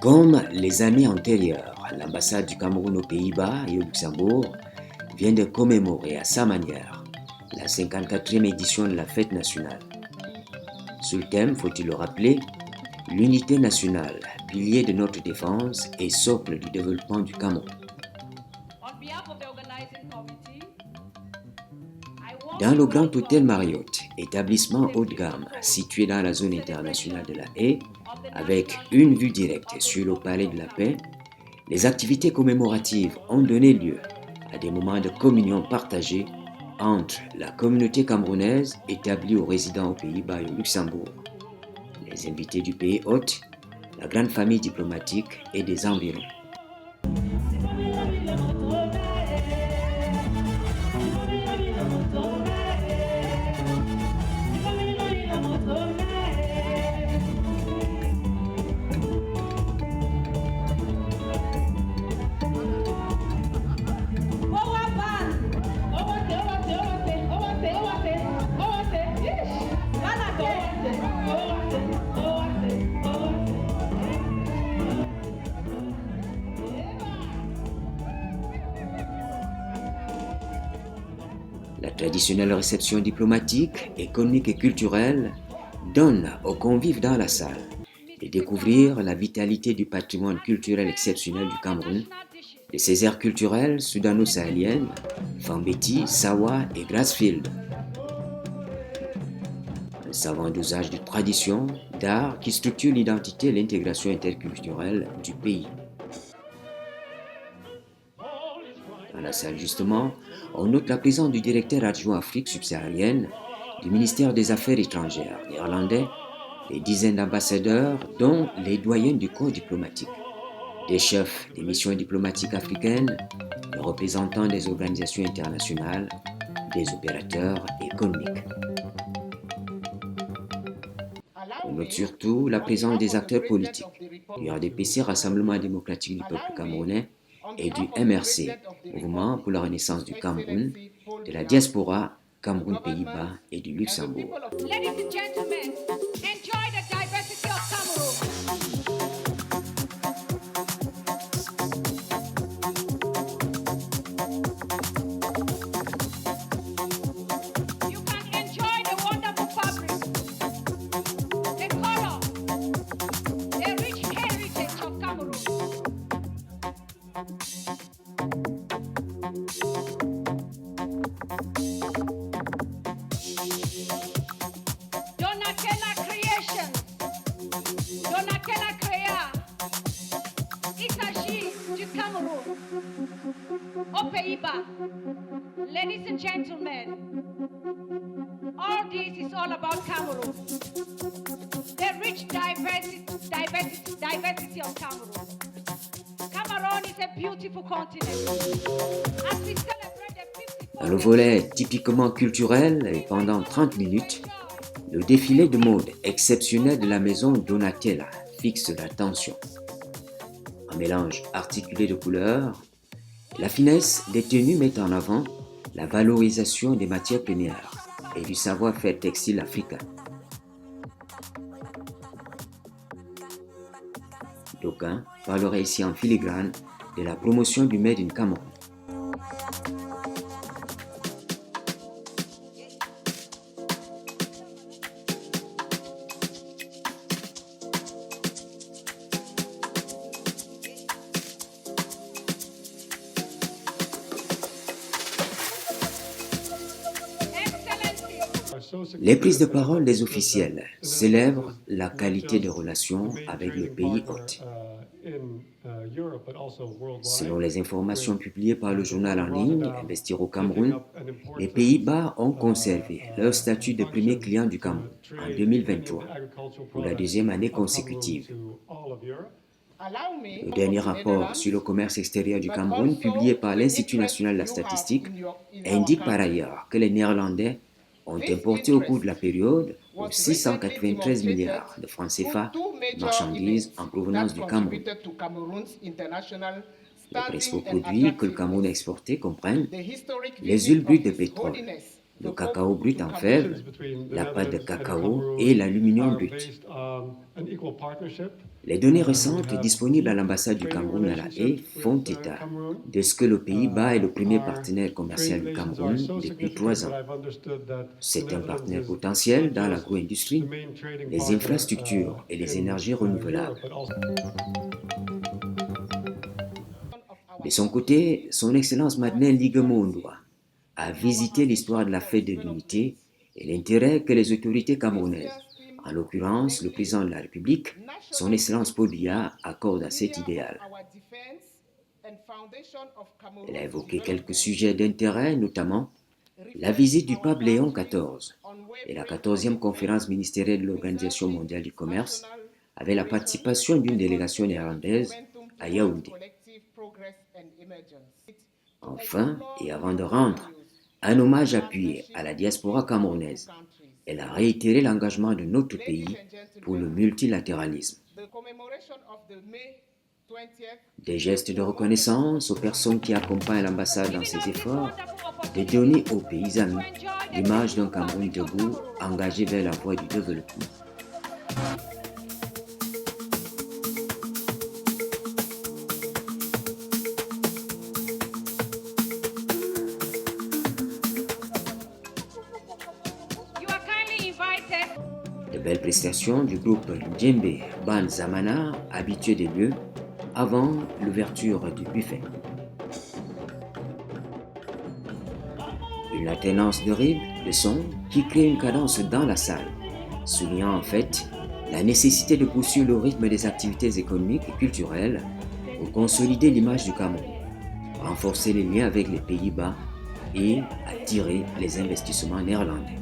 Comme les années antérieures, l'ambassade du Cameroun aux Pays-Bas et au Luxembourg vient de commémorer à sa manière la 54e édition de la fête nationale. Sous le thème, faut-il le rappeler, l'unité nationale, pilier de notre défense et socle du développement du Cameroun. Dans le Grand Hôtel Marriott, établissement haut de gamme situé dans la zone internationale de La Haye, avec une vue directe sur le Palais de la Paix, les activités commémoratives ont donné lieu à des moments de communion partagés entre la communauté camerounaise établie aux résidents aux Pays-Bas et au Luxembourg, les invités du pays hôte, la grande famille diplomatique et des environs. La traditionnelle réception diplomatique, économique et culturelle donne aux convives dans la salle de découvrir la vitalité du patrimoine culturel exceptionnel du Cameroun, de ses aires culturelles soudano-sahéliennes, Fambeti, Sawa et Grassfield. Un savant dosage de traditions, d'art qui structure l'identité et l'intégration interculturelle du pays. Dans la salle justement, on note la présence du directeur adjoint Afrique subsaharienne du ministère des Affaires étrangères néerlandais, des dizaines d'ambassadeurs, dont les doyens du corps diplomatique, des chefs des missions diplomatiques africaines, des représentants des organisations internationales, des opérateurs économiques. On note surtout la présence des acteurs politiques, du RDPC, Rassemblement démocratique du peuple camerounais, et du MRC, Mouvement pour la Renaissance du Cameroun, de la diaspora Cameroun-Pays-Bas et du Luxembourg. Aux Pays-Bas, ladies and gentlemen, all this is all about Cameroon. The rich diversity of Cameroon. Cameroon is a beautiful continent. As we celebrate the 54th... Dans le volet typiquement culturel, et pendant 30 minutes, le défilé de mode exceptionnel de la maison Donatella fixe l'attention. Un mélange articulé de couleurs, la finesse des tenues met en avant la valorisation des matières premières et du savoir-faire textile africain. D'aucuns parleraient ici en filigrane de la promotion du Made in Cameroun. Les prises de parole des officiels célèbrent la qualité de relations avec le pays hôte. Selon les informations publiées par le journal en ligne Investir au Cameroun, les Pays-Bas ont conservé leur statut de premier client du Cameroun en 2023, pour la deuxième année consécutive. Le dernier rapport sur le commerce extérieur du Cameroun, publié par l'Institut national de la statistique, indique par ailleurs que les Néerlandais ont importé au cours de la période 693 milliards de francs CFA de marchandises en provenance du Cameroun. Les principaux produits que le Cameroun a exportés comprennent les huiles brutes de pétrole, le cacao brut en fèves, la pâte de cacao et l'aluminium brut. Les données récentes disponibles à l'ambassade du Cameroun à La Haye font état de ce que le Pays-Bas est le premier partenaire commercial du Cameroun depuis 3 ans. C'est un partenaire potentiel dans l'agro-industrie, les infrastructures et les énergies renouvelables. De son côté, son Excellence Madeleine Ligue-Mondoua a visité l'histoire de la fête de l'unité et l'intérêt que les autorités camerounaises, en l'occurrence le président de la République, son Excellence Paul Biya, accordent à cet idéal. Elle a évoqué quelques sujets d'intérêt, notamment la visite du pape Léon XIV et la 14e conférence ministérielle de l'Organisation mondiale du commerce, avec la participation d'une délégation néerlandaise à Yaoundé. Enfin, et avant de rendre un hommage appuyé à la diaspora camerounaise, elle a réitéré l'engagement de notre pays pour le multilatéralisme. Des gestes de reconnaissance aux personnes qui accompagnent l'ambassade dans ses efforts de donner aux pays amis l'image d'un Cameroun debout, engagé vers la voie du développement. De belles prestations du groupe Djembe Ban Zamana, habitué des lieux, avant l'ouverture du buffet. Une alternance de rythme, de son, qui crée une cadence dans la salle, soulignant en fait la nécessité de poursuivre le rythme des activités économiques et culturelles pour consolider l'image du Cameroun, renforcer les liens avec les Pays-Bas et attirer les investissements néerlandais.